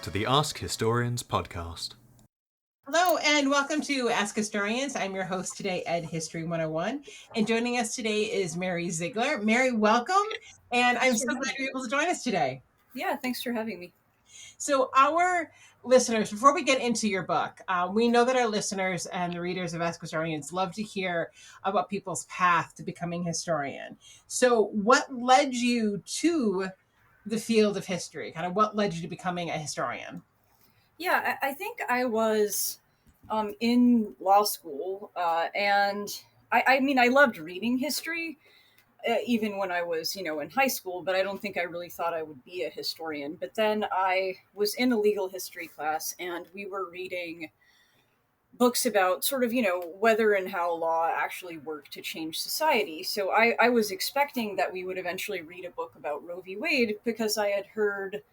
to the Ask Historians podcast. Hello and welcome to Ask Historians. I'm your host today, Ed History 101. And joining us today is Mary Zeigler. Mary, welcome. And I'm so glad you're able to join us today. Yeah, thanks for having me. So our listeners, before we get into your book, we know that our listeners and the readers of Ask Historians love to hear about people's path to becoming historian. So what led you to the field of history? Kind of what led you to becoming a historian? Yeah, I think I was in law school, and I mean, I loved reading history, even when I was, in high school, but I don't think I really thought I would be a historian. But then I was in a legal history class, and we were reading books about sort of, whether and how law actually worked to change society. So I was expecting that we would eventually read a book about Roe v. Wade because I had heard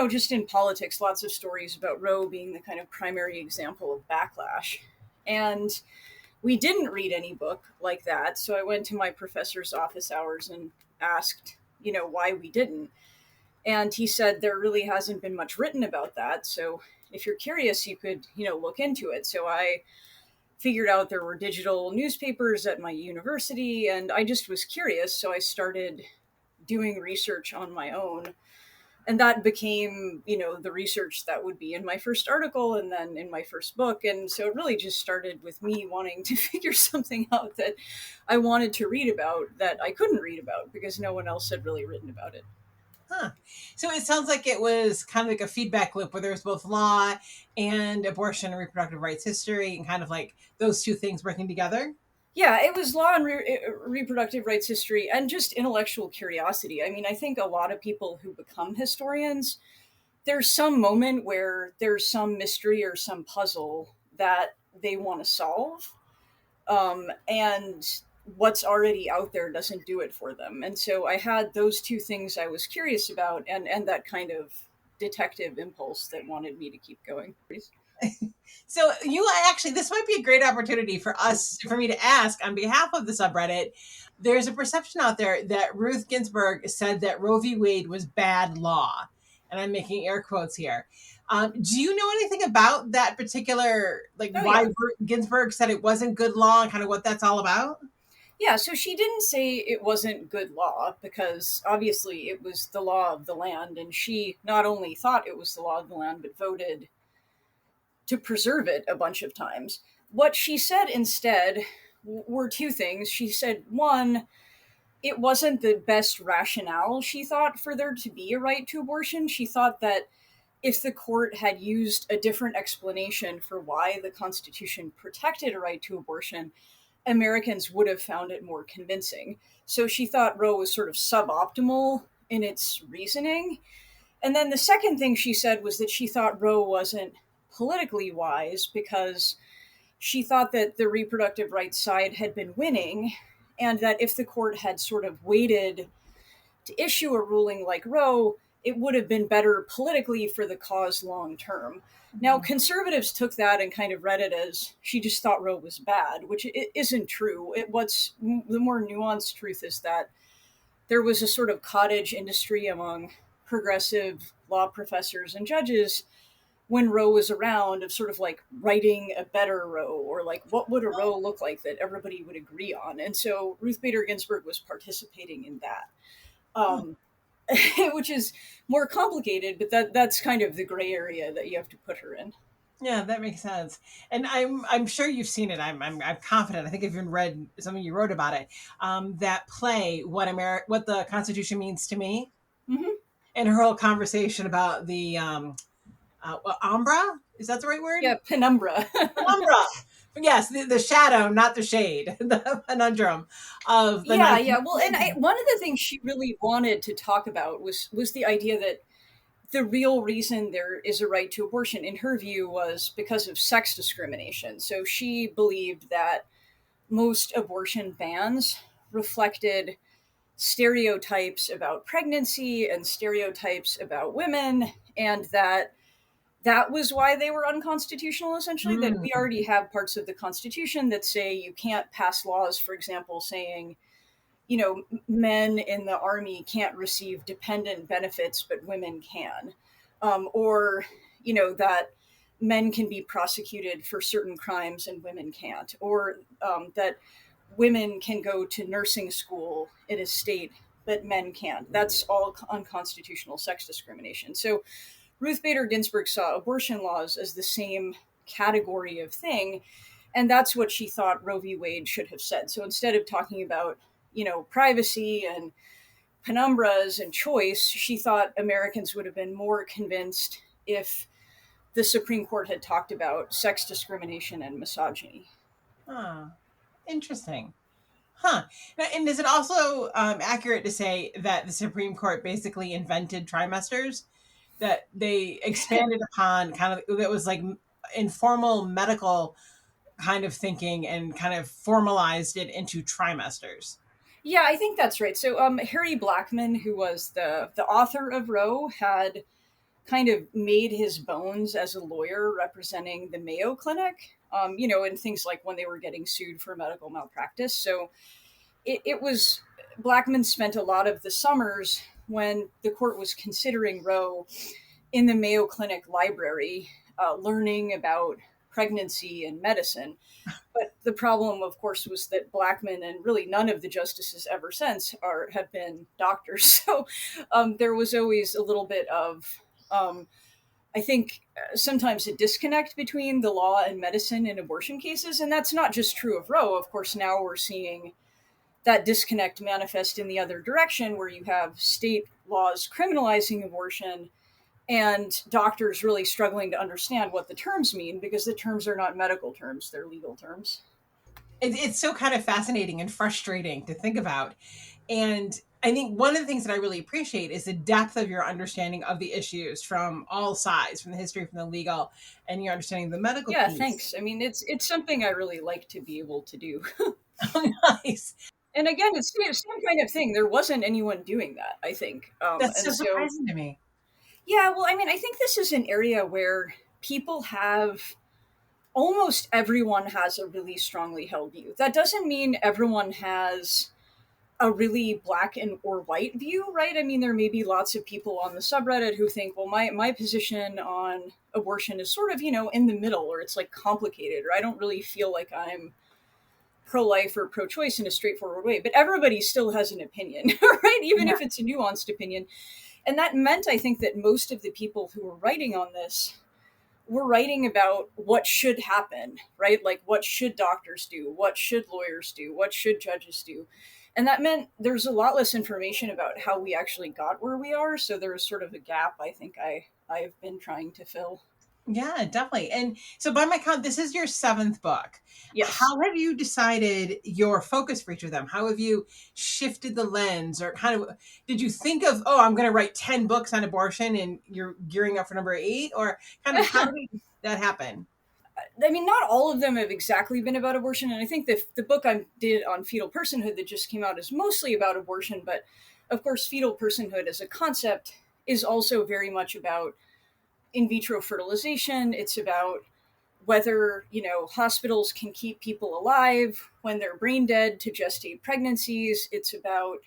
just in politics, lots of stories about Roe being the kind of primary example of backlash. And we didn't read any book like that. So I went to my professor's office hours and asked, why we didn't. And he said, there really hasn't been much written about that. So if you're curious, you could, look into it. So I figured out there were digital newspapers at my university, and I just was curious. So I started doing research on my own. And that became, the research that would be in my first article and then in my first book. And so it really just started with me wanting to figure something out that I wanted to read about that I couldn't read about because no one else had really written about it. Huh. So it sounds like it was kind of like a feedback loop where there's both law and abortion and reproductive rights history and kind of like those two things working together. Yeah, it was law and reproductive rights history and just intellectual curiosity. I mean, I think a lot of people who become historians, there's some moment where there's some mystery or some puzzle that they want to solve. And what's already out there doesn't do it for them. And so I had those two things I was curious about and that kind of detective impulse that wanted me to keep going. So you actually, this might be a great opportunity for me to ask on behalf of the subreddit. There's a perception out there that Ruth Ginsburg said that Roe v. Wade was bad law. And I'm making air quotes here. Do you know anything about that particular, why Ginsburg said it wasn't good law and kind of what that's all about? Yeah, so she didn't say it wasn't good law because obviously it was the law of the land, and she not only thought it was the law of the land, but voted to preserve it a bunch of times. What she said instead were two things. She said, one, it wasn't the best rationale she thought for there to be a right to abortion. She thought that if the court had used a different explanation for why the Constitution protected a right to abortion, Americans would have found it more convincing. So she thought Roe was sort of suboptimal in its reasoning. And then the second thing she said was that she thought Roe wasn't politically wise because she thought that the reproductive rights side had been winning, and that if the court had sort of waited to issue a ruling like Roe, it would have been better politically for the cause long term. Now, conservatives took that and kind of read it as she just thought Roe was bad, which it isn't true. What's the more nuanced truth is that there was a sort of cottage industry among progressive law professors and judges when Roe was around of sort of like writing a better Roe, or like what would a Roe look like that everybody would agree on. And so Ruth Bader Ginsburg was participating in that. Which is more complicated, but that's kind of the gray area that you have to put her in. Yeah, that makes sense. And I'm sure you've seen it. I'm confident. I think I've even read something you wrote about it. That play, what the Constitution Means to Me, Mm-hmm. and her whole conversation about the Umbra. Is that the right word? Yeah, penumbra. Penumbra. Yes, the shadow, not the shade. The conundrum of the yeah. Well, and one of the things she really wanted to talk about was the idea that the real reason there is a right to abortion, in her view, was because of sex discrimination. So she believed that most abortion bans reflected stereotypes about pregnancy and stereotypes about women, and that was why they were unconstitutional, essentially, that we already have parts of the Constitution that say you can't pass laws, for example, saying, men in the army can't receive dependent benefits, but women can. or, that men can be prosecuted for certain crimes and women can't, or that women can go to nursing school in a state but men can't. That's all unconstitutional sex discrimination. So Ruth Bader Ginsburg saw abortion laws as the same category of thing, and that's what she thought Roe v. Wade should have said. So instead of talking about, privacy and penumbras and choice, she thought Americans would have been more convinced if the Supreme Court had talked about sex discrimination and misogyny. Interesting. Huh. And is it also accurate to say that the Supreme Court basically invented trimesters? That they expanded upon kind of, that was like informal medical kind of thinking and kind of formalized it into trimesters? Yeah, I think that's right. So Harry Blackmun, who was the author of Roe, had kind of made his bones as a lawyer representing the Mayo Clinic, and things like when they were getting sued for medical malpractice. So it was, Blackmun spent a lot of the summers when the court was considering Roe in the Mayo Clinic library, learning about pregnancy and medicine. But the problem, of course, was that Blackmun and really none of the justices ever since have been doctors. So there was always a little bit of, I think, sometimes a disconnect between the law and medicine in abortion cases. And that's not just true of Roe. Of course, now we're seeing that disconnect manifest in the other direction, where you have state laws criminalizing abortion and doctors really struggling to understand what the terms mean, because the terms are not medical terms, they're legal terms. It's so kind of fascinating and frustrating to think about. And I think one of the things that I really appreciate is the depth of your understanding of the issues from all sides, from the history, from the legal, and your understanding of the medical Yeah, piece. thanks. I mean, it's something I really like to be able to do. Oh, nice. And again, it's the same kind of thing. There wasn't anyone doing that, I think. That's so And so, surprising to me. yeah, well, I mean, I think this is an area where people have, almost everyone has a really strongly held view. That doesn't mean everyone has a really black and or white view, right? I mean, there may be lots of people on the subreddit who think, well, my position on abortion is sort of, in the middle, or it's like complicated, or I don't really feel like I'm pro-life or pro-choice in a straightforward way. But everybody still has an opinion, right? Even if it's a nuanced opinion. And that meant, I think, that most of the people who were writing on this were writing about what should happen, right? Like, what should doctors do? What should lawyers do? What should judges do? And that meant there's a lot less information about how we actually got where we are. So there was sort of a gap I think I've been trying to fill. Yeah, definitely. And so by my count, this is your 7th book. Yes. How have you decided your focus for each of them? How have you shifted the lens, or kind of, did you think of, oh, I'm going to write 10 books on abortion and you're gearing up for number 8, or kind of how did that happen? I mean, not all of them have exactly been about abortion. And I think the book I did on fetal personhood that just came out is mostly about abortion. But of course, fetal personhood as a concept is also very much about in vitro fertilization. It's about whether, hospitals can keep people alive when they're brain dead to gestate pregnancies. It's about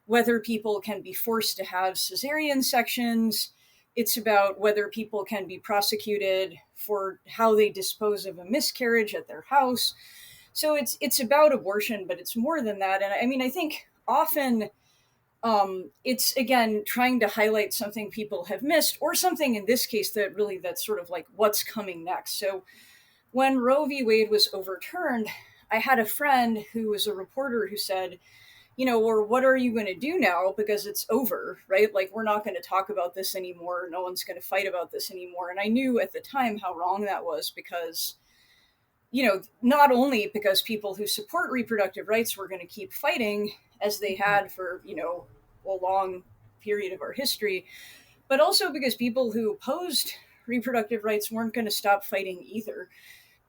whether people can be forced to have cesarean sections. It's about whether people can be prosecuted for how they dispose of a miscarriage at their house. So it's about abortion, but it's more than that. And I mean, I think often it's, again, trying to highlight something people have missed, or something in this case that's sort of like what's coming next. So when Roe v. Wade was overturned, I had a friend who was a reporter who said, or what are you going to do now? Because it's over, right? Like, we're not going to talk about this anymore. No one's going to fight about this anymore. And I knew at the time how wrong that was, because, not only because people who support reproductive rights were going to keep fighting as they had for, a long period of our history, but also because people who opposed reproductive rights weren't going to stop fighting either,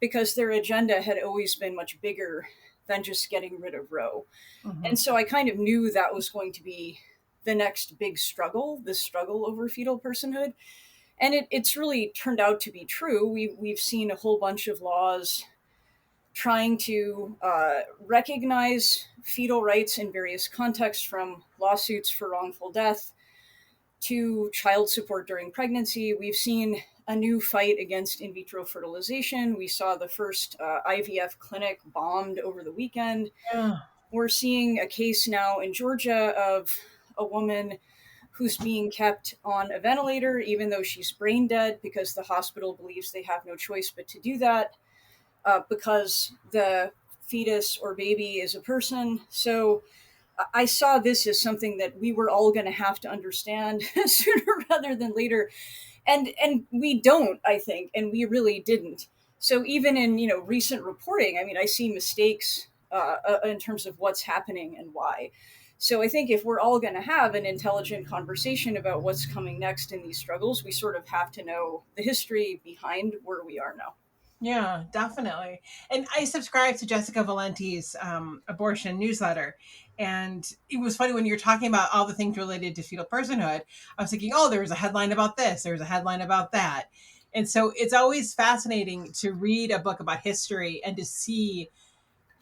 because their agenda had always been much bigger than just getting rid of Roe. Mm-hmm. And so I kind of knew that was going to be the next big struggle, this struggle over fetal personhood. And it's really turned out to be true. We've seen a whole bunch of laws trying to recognize fetal rights in various contexts, from lawsuits for wrongful death to child support during pregnancy. We've seen a new fight against in vitro fertilization. We saw the first IVF clinic bombed over the weekend. Yeah. We're seeing a case now in Georgia of a woman who's being kept on a ventilator, even though she's brain dead, because the hospital believes they have no choice but to do that, because the fetus or baby is a person. So I saw this as something that we were all going to have to understand sooner rather than later, and we don't, I think, and we really didn't. So even in recent reporting, I mean, I see mistakes in terms of what's happening and why. So I think if we're all going to have an intelligent conversation about what's coming next in these struggles, we sort of have to know the history behind where we are now. Yeah, definitely. And I subscribe to Jessica Valenti's abortion newsletter. And it was funny when you were talking about all the things related to fetal personhood. I was thinking, oh, there was a headline about this, there was a headline about that. And so it's always fascinating to read a book about history and to see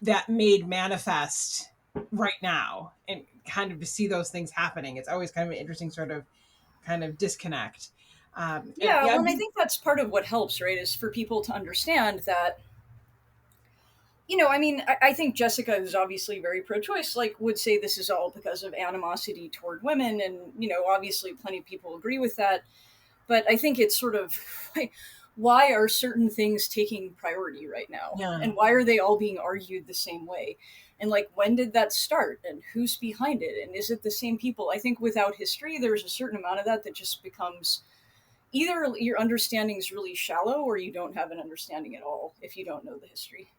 that made manifest right now and kind of to see those things happening. It's always kind of an interesting sort of kind of disconnect. And Yeah, yeah, well, and I think that's part of what helps, right, is for people to understand that, I mean, I think Jessica is obviously very pro-choice, like would say this is all because of animosity toward women, and obviously plenty of people agree with that. But I think it's sort of like, why are certain things taking priority right now, yeah. and why are they all being argued the same way, and like when did that start, and who's behind it, and is it the same people? I think without history, there's a certain amount of that just becomes either your understanding is really shallow or you don't have an understanding at all if you don't know the history.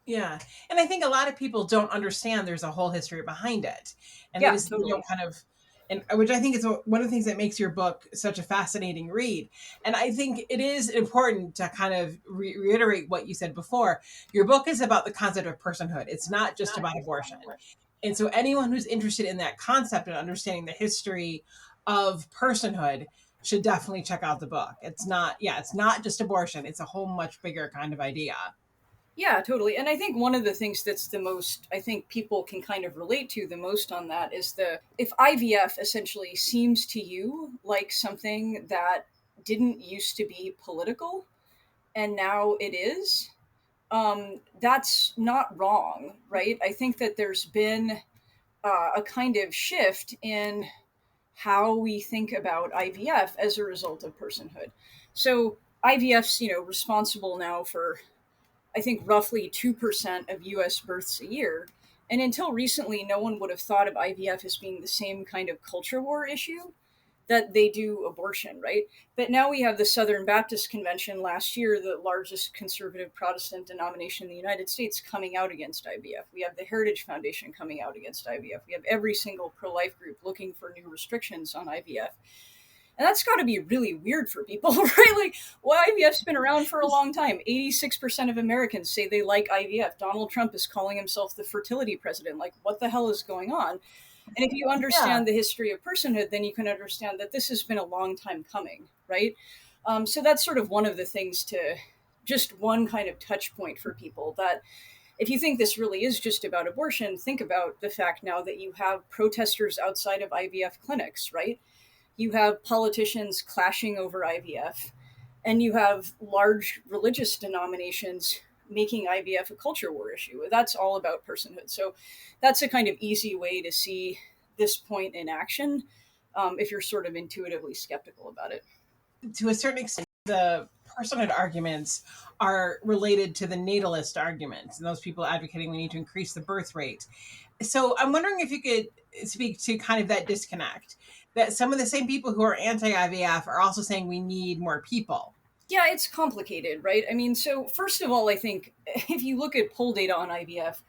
Yeah. And I think a lot of people don't understand there's a whole history behind it. And they Yeah, just, totally. kind of, and which I think is one of the things that makes your book such a fascinating read. And I think it is important to kind of reiterate what you said before. Your book is about the concept of personhood, it's not just about abortion. And so anyone who's interested in that concept and understanding the history of personhood should definitely check out the book. It's not just abortion, it's a whole much bigger kind of idea. Yeah, totally. And I think one of the things that's the most, I think people can kind of relate to the most on that is if IVF essentially seems to you like something that didn't used to be political and now it is, that's not wrong, right? I think that there's been a kind of shift in how we think about IVF as a result of personhood. So IVF's, responsible now for, I think, roughly 2% of US births a year. And until recently, no one would have thought of IVF as being the same kind of culture war issue that they do abortion, right? But now we have the Southern Baptist Convention last year, the largest conservative Protestant denomination in the United States, coming out against IVF. We have the Heritage Foundation coming out against IVF. We have every single pro-life group looking for new restrictions on IVF. And that's got to be really weird for people, right? Like, well, IVF's been around for a long time. 86% of Americans say they like IVF. Donald Trump is calling himself the fertility president. Like, what the hell is going on? And if you Yeah. understand the history of personhood, then you can understand that this has been a long time coming, right? So that's sort of one of the things to just one kind of touch point for people that if you think this really is just about abortion, think about the fact now that you have protesters outside of IVF clinics, right? You have politicians clashing over IVF, and you have large religious denominations making IVF a culture war issue. That's all about personhood. So that's a kind of easy way to see this point in action if you're sort of intuitively skeptical about it. To a certain extent, the personhood arguments are related to the natalist arguments and those people advocating we need to increase the birth rate. So I'm wondering if you could speak to kind of that disconnect, that some of the same people who are anti-IVF are also saying we need more people. Yeah, it's complicated, right? I mean, so first of all, I think if you look at poll data on IVF,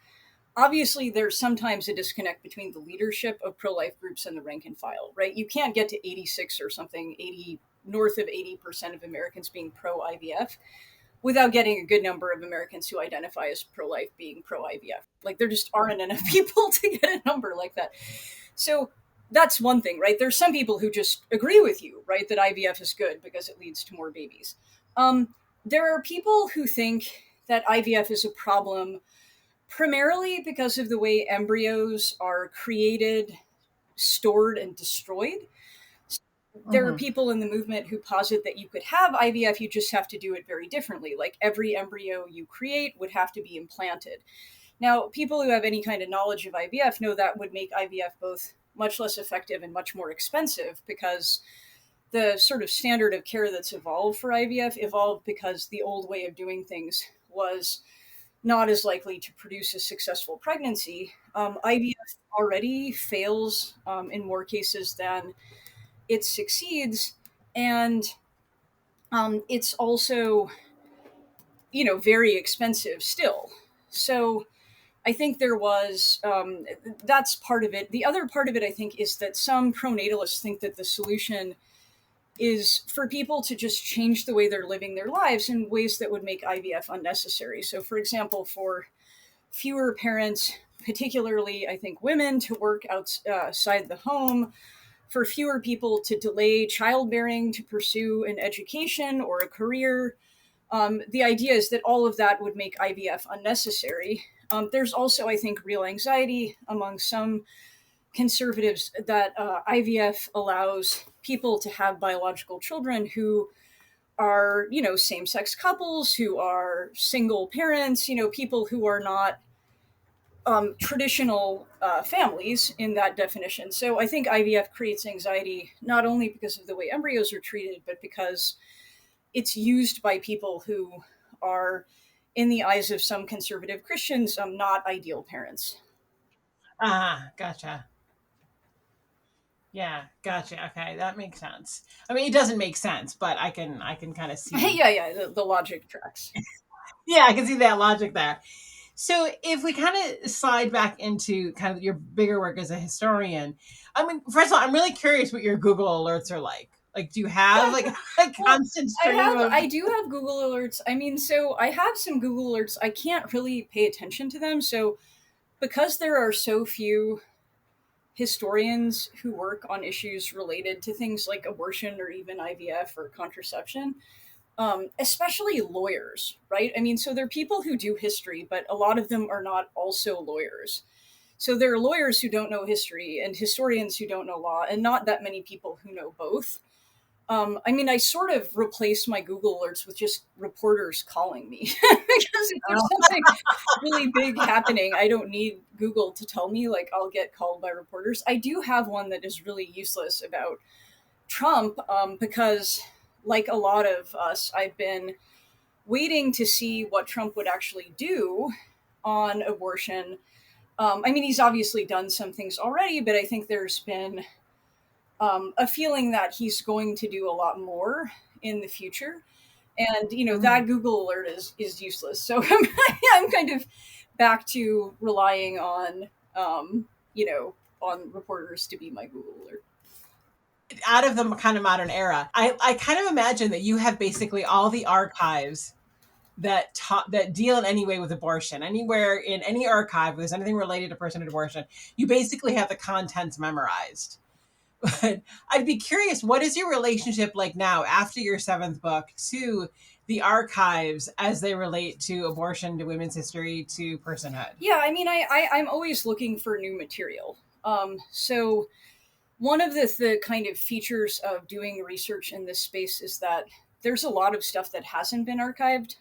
obviously there's sometimes a disconnect between the leadership of pro-life groups and the rank and file, right? You can't get to 86 or something, 80, north of 80% of Americans being pro-IVF without getting a good number of Americans who identify as pro-life being pro-IVF. Like, there just aren't enough people to get a number like that. So that's one thing, right? There's some people who just agree with you, right, that IVF is good because it leads to more babies. There are people who think that IVF is a problem primarily because of the way embryos are created, stored, and destroyed. there are people in the movement who posit that you could have IVF, you just have to do it very differently. Like every embryo you create would have to be implanted. Now, people who have any kind of knowledge of IVF know that would make IVF both much less effective and much more expensive, because the sort of standard of care that's evolved for IVF evolved because the old way of doing things was not as likely to produce a successful pregnancy. IVF already fails in more cases than it succeeds, and it's also, very expensive still. So I think there was, that's part of it. The other part of it, I think, is that some pronatalists think that the solution is for people to just change the way they're living their lives in ways that would make IVF unnecessary. So, for example, for fewer parents, particularly, I think, women, to work outside the home, for fewer people to delay childbearing to pursue an education or a career. The idea is that all of that would make IVF unnecessary. There's also, I think, real anxiety among some conservatives that IVF allows people to have biological children who are, same-sex couples, who are single parents, people who are not traditional families in that definition. So I think IVF creates anxiety not only because of the way embryos are treated, but because it's used by people who are, in the eyes of some conservative Christians, not ideal parents. Gotcha. Yeah, gotcha. Okay, that makes sense. I mean, it doesn't make sense, but I can kind of see. Yeah, the logic tracks. Yeah, I can see that logic there. So if we kind of slide back into kind of your bigger work as a historian, I mean, first of all, I'm really curious what your Google alerts are like. Like, do you have like a constant stream of? I do have Google alerts. I mean, so I have some Google alerts. I can't really pay attention to them. So because there are so few historians who work on issues related to things like abortion or even IVF or contraception, especially lawyers, right? I mean, so there are people who do history, but a lot of them are not also lawyers. So there are lawyers who don't know history and historians who don't know law, and not that many people who know both. I mean, I sort of replace my Google alerts with just reporters calling me because if there's something really big happening, I don't need Google to tell me. Like, I'll get called by reporters. I do have one that is really useless about Trump because, like a lot of us, I've been waiting to see what Trump would actually do on abortion. I mean, he's obviously done some things already, but I think there's been a feeling that he's going to do a lot more in the future. And, that Google alert is useless. So I'm kind of back to relying on, on reporters to be my Google alert. Out of the kind of modern era, I kind of imagine that you have basically all the archives that deal in any way with abortion. Anywhere in any archive, if there's anything related to personhood abortion, you basically have the contents memorized. But I'd be curious, what is your relationship like now after your seventh book to the archives as they relate to abortion, to women's history, to personhood? Yeah, I mean, I'm always looking for new material. So one of the kind of features of doing research in this space is that there's a lot of stuff that hasn't been archived.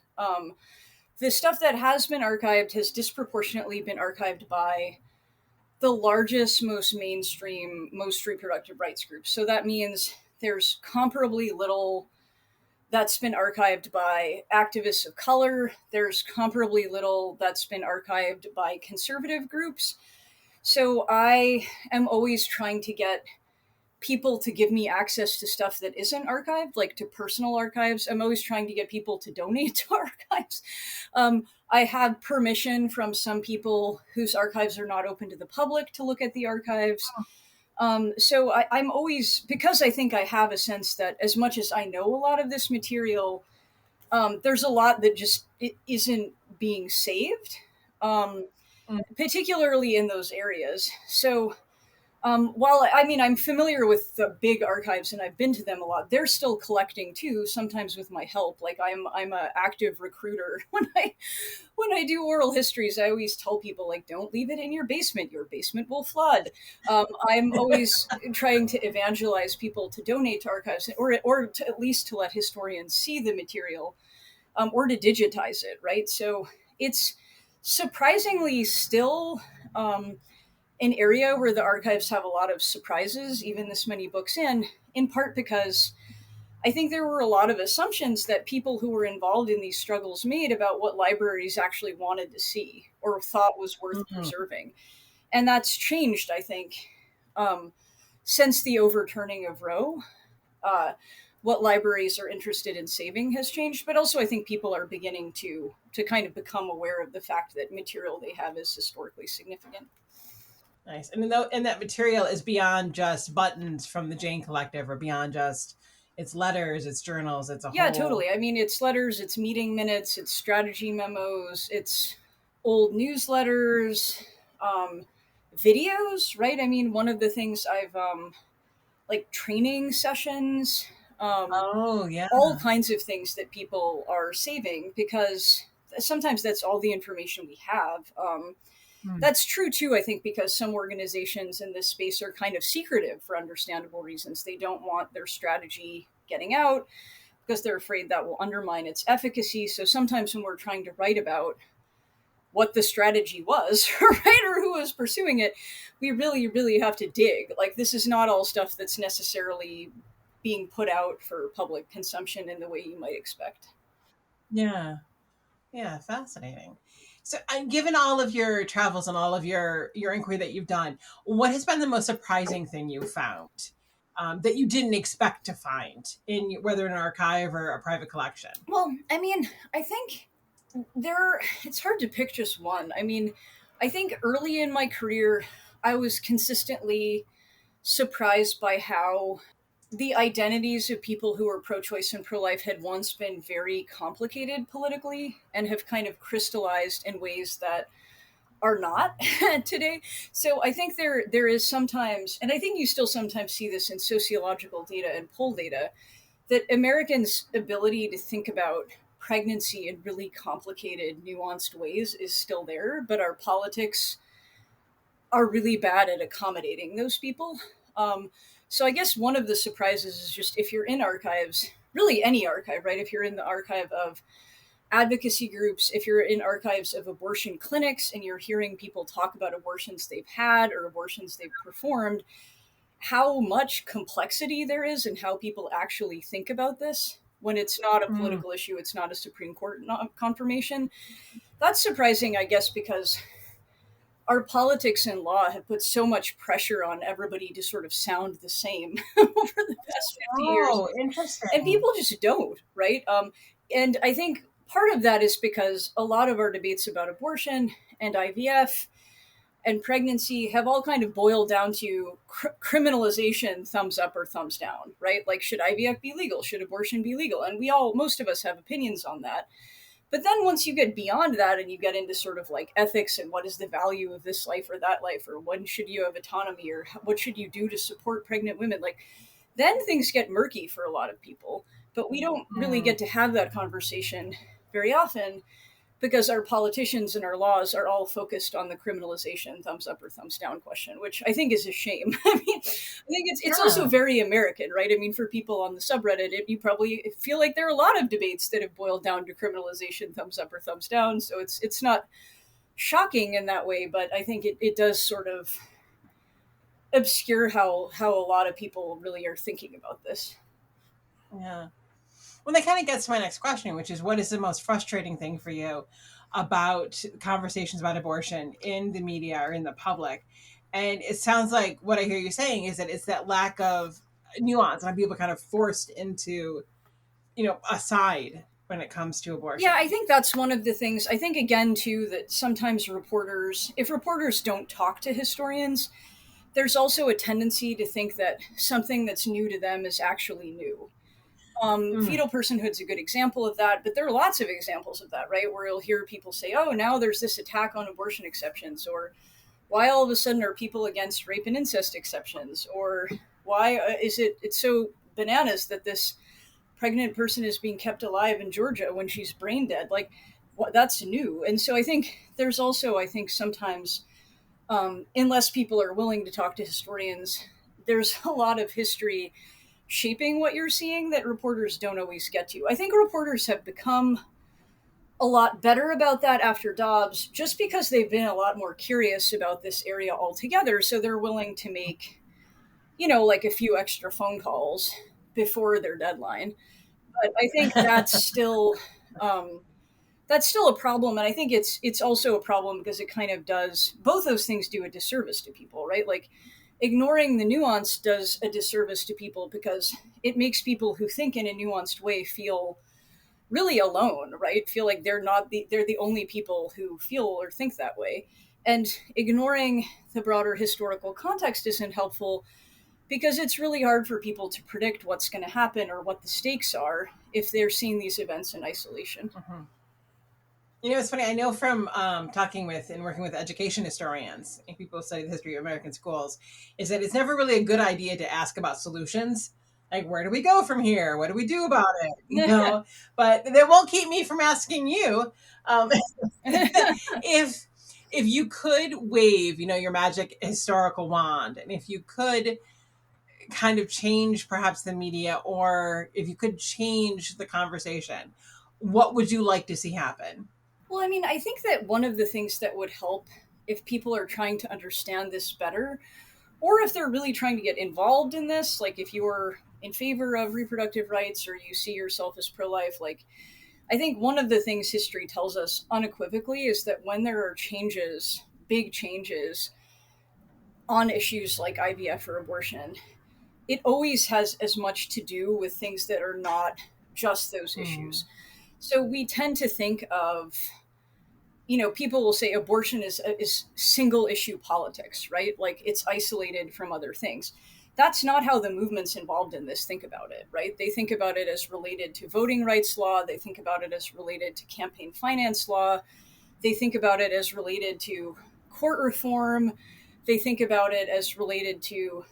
The stuff that has been archived has disproportionately been archived by the largest, most mainstream, most reproductive rights groups. So that means there's comparably little that's been archived by activists of color. There's comparably little that's been archived by conservative groups. So I am always trying to get people to give me access to stuff that isn't archived, like to personal archives. I'm always trying to get people to donate to archives. I have permission from some people whose archives are not open to the public to look at the archives. So I'm always, because I think I have a sense that as much as I know a lot of this material, there's a lot that just isn't being saved, particularly in those areas. So While I mean, I'm familiar with the big archives and I've been to them a lot. They're still collecting too, sometimes with my help. Like I'm a active recruiter when I do oral histories. I always tell people like, don't leave it in your basement. Your basement will flood. I'm always trying to evangelize people to donate to archives, or to at least to let historians see the material, or to digitize it. Right. So it's surprisingly still. An area where the archives have a lot of surprises, even this many books in part because I think there were a lot of assumptions that people who were involved in these struggles made about what libraries actually wanted to see or thought was worth preserving. And that's changed, I think, um, since the overturning of Roe. Uh, what libraries are interested in saving has changed, but also I think people are beginning to kind of become aware of the fact that material they have is historically significant. Nice. And that material is beyond just buttons from the Jane Collective, or beyond just it's letters, it's journals, it's a Yeah, whole. totally. I mean, it's letters, it's meeting minutes, it's strategy memos, it's old newsletters, um, videos, right? I mean, one of the things I've, like training sessions, um, Oh, yeah. all kinds of things that people are saving because sometimes that's all the information we have. That's true too, I think, because some organizations in this space are kind of secretive for understandable reasons. They don't want their strategy getting out because they're afraid that will undermine its efficacy. So sometimes when we're trying to write about what the strategy was, right, or who was pursuing it, we really, really have to dig. Like, this is not all stuff that's necessarily being put out for public consumption in the way you might expect. Yeah. Yeah, fascinating. So, and given all of your travels and all of your inquiry that you've done, what has been the most surprising thing you found, that you didn't expect to find in whether an archive or a private collection? Well, I mean, I think it's hard to pick just one. I mean, I think early in my career, I was consistently surprised by how the identities of people who were pro choice and pro life had once been very complicated politically and have kind of crystallized in ways that are not today. So I think there is sometimes, and I think you still sometimes see this in sociological data and poll data, that Americans' ability to think about pregnancy in really complicated, nuanced ways is still there, but our politics are really bad at accommodating those people. So I guess one of the surprises is just if you're in archives, really any archive, right? If you're in the archive of advocacy groups, if you're in archives of abortion clinics and you're hearing people talk about abortions they've had or abortions they've performed, how much complexity there is and how people actually think about this when it's not a Mm. political issue, it's not a Supreme Court confirmation. That's surprising, I guess, because our politics and law have put so much pressure on everybody to sort of sound the same over the past 50 years. Oh, And interesting. people just don't, right? And I think part of that is because a lot of our debates about abortion and IVF and pregnancy have all kind of boiled down to criminalization, thumbs up or thumbs down, right? Like, should IVF be legal? Should abortion be legal? And most of us have opinions on that. But then once you get beyond that and you get into sort of like ethics and what is the value of this life or that life, or when should you have autonomy, or what should you do to support pregnant women, like, then things get murky for a lot of people. But we don't really Mm. get to have that conversation very often because our politicians and our laws are all focused on the criminalization, thumbs up or thumbs down question, which I think is a shame. I mean, I think it's also Yeah. very American, right? I mean, for people on the subreddit, you probably feel like there are a lot of debates that have boiled down to criminalization, thumbs up or thumbs down. So it's not shocking in that way, but I think it does sort of obscure how a lot of people really are thinking about this. Yeah. Well, that kind of gets to my next question, which is what is the most frustrating thing for you about conversations about abortion in the media or in the public? And it sounds like what I hear you saying is that it's that lack of nuance and people kind of forced into, a side when it comes to Yeah, I abortion. think that's one of the things. I think, again, too, that sometimes if reporters don't talk to historians, there's also a tendency to think that something that's new to them is actually new. Mm. Fetal personhood's a good example of that, but there are lots of examples of that, right? Where you'll hear people say, oh, now there's this attack on abortion exceptions, or why all of a sudden are people against rape and incest exceptions? Or why it's so bananas that this pregnant person is being kept alive in Georgia when she's brain dead? Like, that's new. And so I think there's also, I think sometimes, unless people are willing to talk to historians, there's a lot of history shaping what you're seeing that reporters don't always get to. I think reporters have become a lot better about that after Dobbs, just because they've been a lot more curious about this area altogether. So they're willing to make, like a few extra phone calls before their deadline. But I think that's still a problem. And I think it's also a problem because it kind of does, both those things do a disservice to people, right? Like, ignoring the nuance does a disservice to people because it makes people who think in a nuanced way feel really alone, right? Feel like they're the only people who feel or think that way. And ignoring the broader historical context isn't helpful because it's really hard for people to predict what's going to happen or what the stakes are if they're seeing these events in isolation. Mm-hmm. It's funny. I know from talking with and working with education historians and people who study the history of American schools, is that it's never really a good idea to ask about solutions. Like, where do we go from here? What do we do about it? But that won't keep me from asking you if you could wave, your magic historical wand, and if you could kind of change perhaps the media, or if you could change the conversation, what would you like to see happen? Well, I mean, I think that one of the things that would help if people are trying to understand this better, or if they're really trying to get involved in this, like if you're in favor of reproductive rights or you see yourself as pro-life, like, I think one of the things history tells us unequivocally is that when there are changes, big changes on issues like IVF or abortion, it always has as much to do with things that are not just those issues. So we tend to think of, people will say abortion is single issue politics, right? Like, it's isolated from other things. That's not how the movements involved in this think about it, right? They think about it as related to voting rights law. They think about it as related to campaign finance law. They think about it as related to court reform. They think about it as related to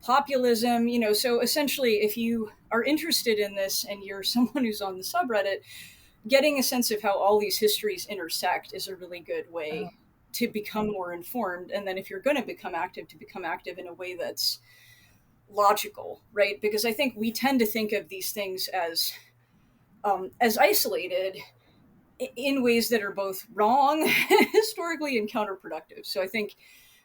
populism. So essentially, if you are interested in this and you're someone who's on the subreddit, getting a sense of how all these histories intersect is a really good way to become more informed. And then if you're going to become active in a way that's logical, right? Because I think we tend to think of these things as isolated in ways that are both wrong historically and counterproductive. So I think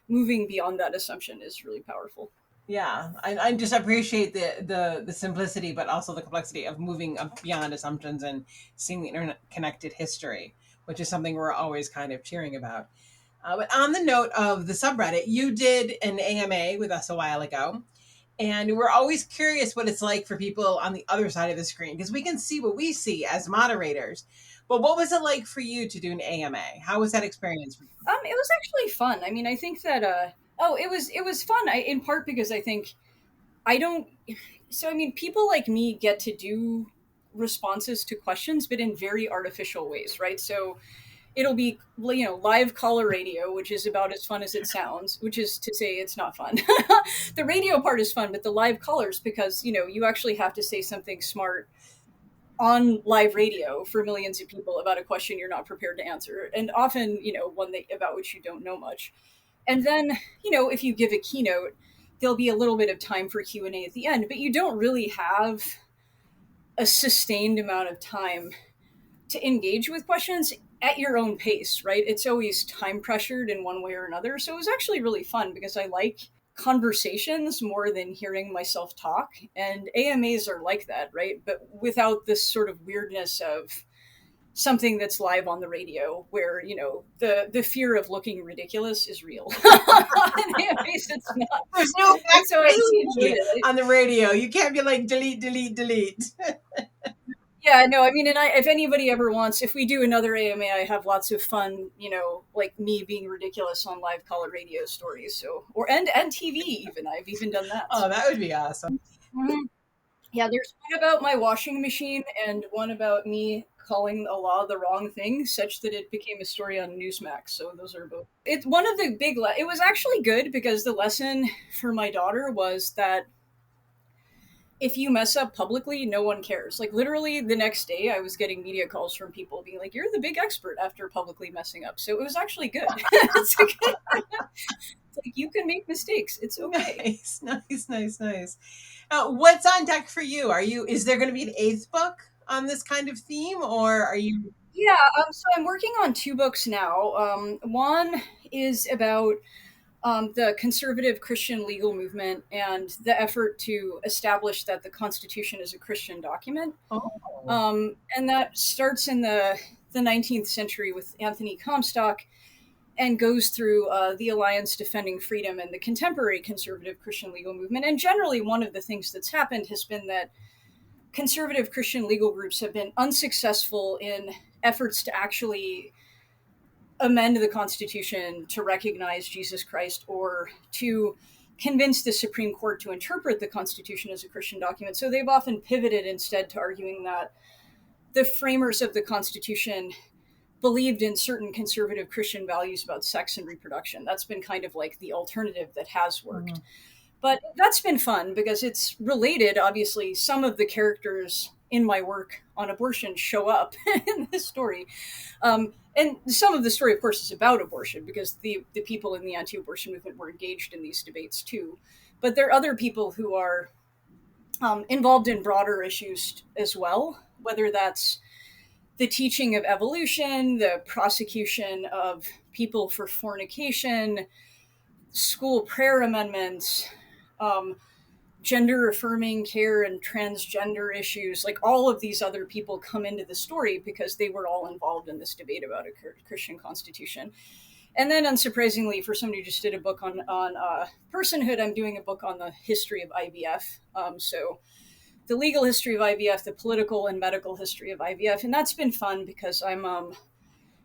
moving beyond that assumption is really powerful. Yeah, I just appreciate the simplicity, but also the complexity of moving beyond assumptions and seeing the interconnected history, which is something we're always kind of cheering about. But on the note of the subreddit, you did an AMA with us a while ago, and we're always curious what it's like for people on the other side of the screen, because we can see what we see as moderators. But what was it like for you to do an AMA? How was that experience for you? It was actually fun. I mean, I think that it was fun. In part because I think people like me get to do responses to questions, but in very artificial ways, right? So it'll be, live caller radio, which is about as fun as it sounds, which is to say it's not fun. The radio part is fun, but the live callers, because, you actually have to say something smart on live radio for millions of people about a question you're not prepared to answer. And often, one about which you don't know much. And then, if you give a keynote, there'll be a little bit of time for Q&A at the end, but you don't really have a sustained amount of time to engage with questions at your own pace, right? It's always time pressured in one way or another. So it was actually really fun because I like conversations more than hearing myself talk. And AMAs are like that, right? But without this sort of weirdness of something that's live on the radio where, the fear of looking ridiculous is real. It's not. There's no so on the radio. You can't be like, delete, delete, delete. Yeah, no, I mean, and if anybody ever wants, if we do another AMA, I have lots of fun, like me being ridiculous on live caller radio stories. So, and TV even. I've even done that. Oh, that would be awesome. Mm-hmm. Yeah, there's one about my washing machine and one about me calling a law the wrong thing, such that it became a story on Newsmax. So those are both. It's one of the big. It was actually good because the lesson for my daughter was that if you mess up publicly, no one cares. Like literally the next day, I was getting media calls from people being like, "You're the big expert after publicly messing up." So it was actually good. It's like you can make mistakes. It's okay. Nice. What's on deck for you? Is there going to be an eighth book on this kind of theme, or are you? Yeah, so I'm working on two books now. One is about the conservative Christian legal movement and the effort to establish that the Constitution is a Christian document. Oh. And that starts in the 19th century with Anthony Comstock and goes through the Alliance Defending Freedom and the contemporary conservative Christian legal movement. And generally, one of the things that's happened has been that conservative Christian legal groups have been unsuccessful in efforts to actually amend the Constitution to recognize Jesus Christ or to convince the Supreme Court to interpret the Constitution as a Christian document. So they've often pivoted instead to arguing that the framers of the Constitution believed in certain conservative Christian values about sex and reproduction. That's been kind of like the alternative that has worked. Mm-hmm. But that's been fun because it's related. Obviously, some of the characters in my work on abortion show up in this story. And some of the story, of course, is about abortion because the people in the anti-abortion movement were engaged in these debates too. But there are other people who are involved in broader issues as well, whether that's the teaching of evolution, the prosecution of people for fornication, school prayer amendments, gender affirming care and transgender issues. Like all of these other people come into the story because they were all involved in this debate about a Christian constitution. And then unsurprisingly, for somebody who just did a book on personhood, I'm doing a book on the history of IVF. So the legal history of IVF, the political and medical history of IVF. And that's been fun because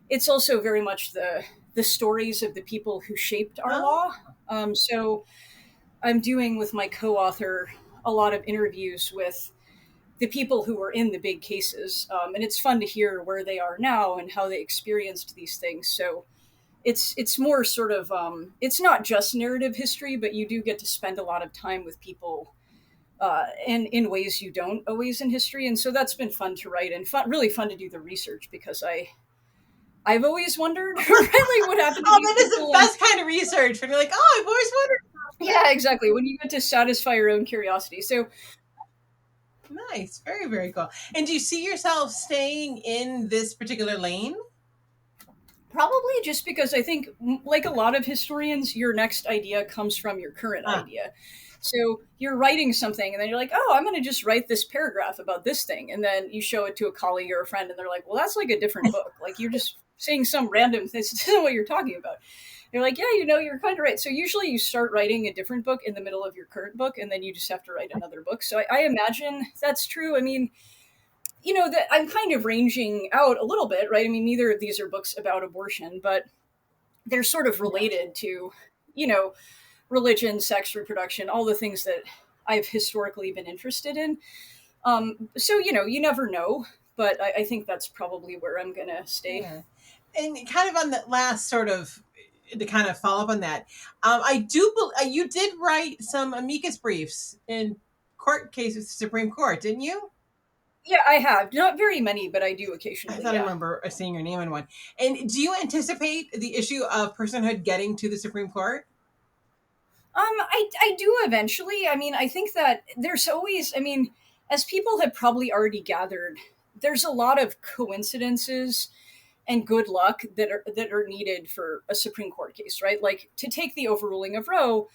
it's also very much the stories of the people who shaped our law. So I'm doing with my co-author a lot of interviews with the people who were in the big cases. And it's fun to hear where they are now and how they experienced these things. So it's more sort of, it's not just narrative history, but you do get to spend a lot of time with people and in ways you don't always in history. And so that's been fun to write and really fun to do the research because I've always wondered really what happened to these that is the best kind of research when you're like, oh, I've always wondered. Yeah, exactly. When you get to satisfy your own curiosity. So nice. Very, very cool. And do you see yourself staying in this particular lane? Probably just because I think, like a lot of historians, your next idea comes from your current idea. So you're writing something and then you're like, oh, I'm going to just write this paragraph about this thing. And then you show it to a colleague or a friend and they're like, well, that's like a different book. Like you're just saying some random thing. This isn't what you're talking about. You're like, yeah, you're kind of right. So usually you start writing a different book in the middle of your current book and then you just have to write another book. So I imagine that's true. I mean, that I'm kind of ranging out a little bit, right? I mean, neither of these are books about abortion, but they're sort of related to, religion, sex, reproduction, all the things that I've historically been interested in. So, you never know, but I think that's probably where I'm going to stay. Yeah. And kind of on the last sort of, to kind of follow up on that, you did write some amicus briefs in court cases, Supreme Court, didn't you? Yeah, I have. Not very many, but I do occasionally. I thought I remember seeing your name in one. And do you anticipate the issue of personhood getting to the Supreme Court? I do eventually. I mean, I think that there's always, as people have probably already gathered, there's a lot of coincidences and good luck that are needed for a Supreme Court case, right? Like to take the overruling of Roe,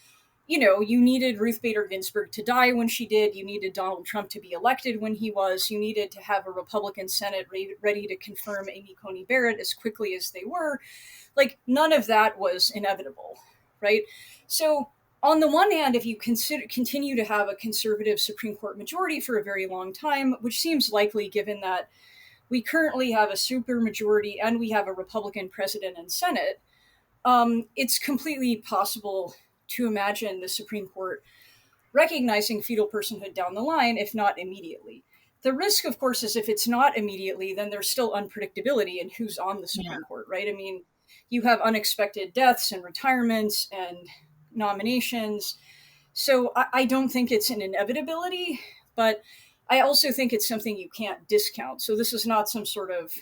you needed Ruth Bader Ginsburg to die when she did. You needed Donald Trump to be elected when he was. You needed to have a Republican Senate ready to confirm Amy Coney Barrett as quickly as they were. Like none of that was inevitable, right? So on the one hand, if you continue to have a conservative Supreme Court majority for a very long time, which seems likely given that we currently have a supermajority and we have a Republican president and Senate, it's completely possible to imagine the Supreme Court recognizing fetal personhood down the line, if not immediately. The risk, of course, is if it's not immediately, then there's still unpredictability in who's on the Supreme Court, right? I mean, you have unexpected deaths and retirements and nominations. So I don't think it's an inevitability, but I also think it's something you can't discount. So this is not some sort of,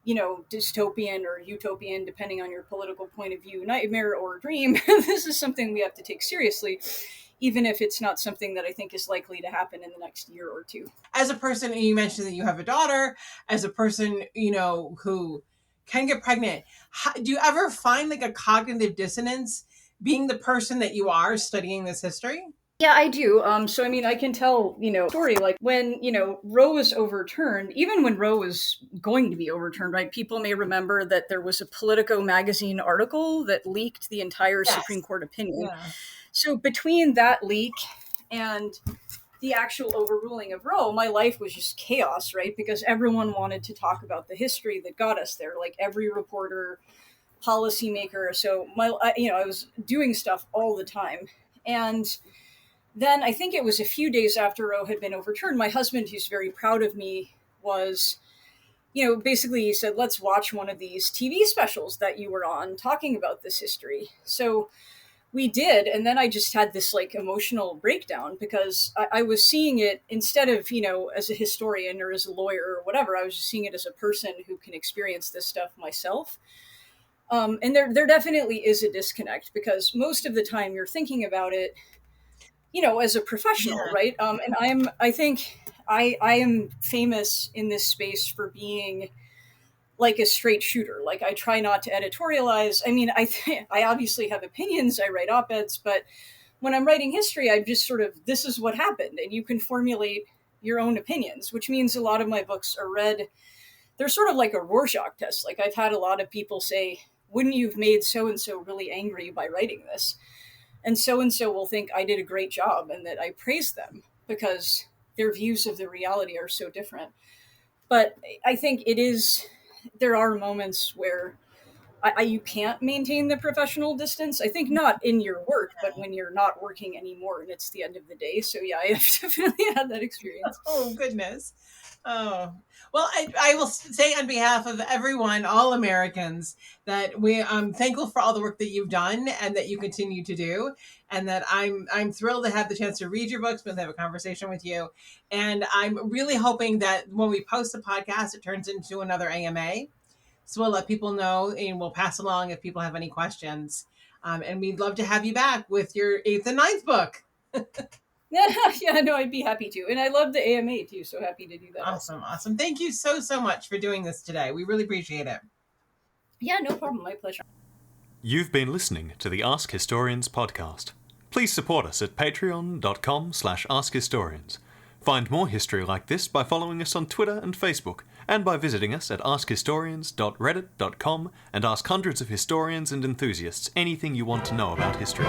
dystopian or utopian, depending on your political point of view, nightmare or dream. This is something we have to take seriously, even if it's not something that I think is likely to happen in the next year or two. As a person, and you mentioned that you have a daughter, as a person, who can get pregnant, do you ever find like a cognitive dissonance being the person that you are studying this history? Yeah, I do. So, I mean, I can tell, story like when, Roe was overturned, even when Roe was going to be overturned, right? People may remember that there was a Politico magazine article that leaked the entire Supreme Court opinion. Yeah. So between that leak and the actual overruling of Roe, my life was just chaos, right? Because everyone wanted to talk about the history that got us there, like every reporter, policymaker. So I was doing stuff all the time. And then I think it was a few days after Roe had been overturned, my husband, who's very proud of me, was, basically he said, let's watch one of these TV specials that you were on talking about this history. So we did. And then I just had this like emotional breakdown because I was seeing it instead of, as a historian or as a lawyer or whatever, I was just seeing it as a person who can experience this stuff myself. And there definitely is a disconnect because most of the time you're thinking about it, as a professional, right? And I think I am famous in this space for being like a straight shooter. Like I try not to editorialize. I mean, I obviously have opinions. I write op-eds, but when I'm writing history, I'm just sort of, this is what happened. And you can formulate your own opinions, which means a lot of my books are read. They're sort of like a Rorschach test. Like I've had a lot of people say, wouldn't you have made so-and-so really angry by writing this? And so will think I did a great job and that I praised them because their views of the reality are so different. But I think there are moments where you can't maintain the professional distance. I think not in your work, but when you're not working anymore and it's the end of the day. So yeah, I've definitely had that experience. Oh, goodness. Oh, well, I will say on behalf of everyone, all Americans, that I'm thankful for all the work that you've done and that you continue to do. And that I'm thrilled to have the chance to read your books, but to have a conversation with you. And I'm really hoping that when we post the podcast, it turns into another AMA. So we'll let people know and we'll pass along if people have any questions. And we'd love to have you back with your 8th and 9th book. Yeah, no, I'd be happy to. And I love the AMA too, so happy to do that. Awesome. Thank you so much for doing this today. We really appreciate it. Yeah, no problem. My pleasure. You've been listening to the Ask Historians podcast. Please support us at patreon.com/AskHistorians. Find more history like this by following us on Twitter and Facebook, and by visiting us at askhistorians.reddit.com and ask hundreds of historians and enthusiasts anything you want to know about history.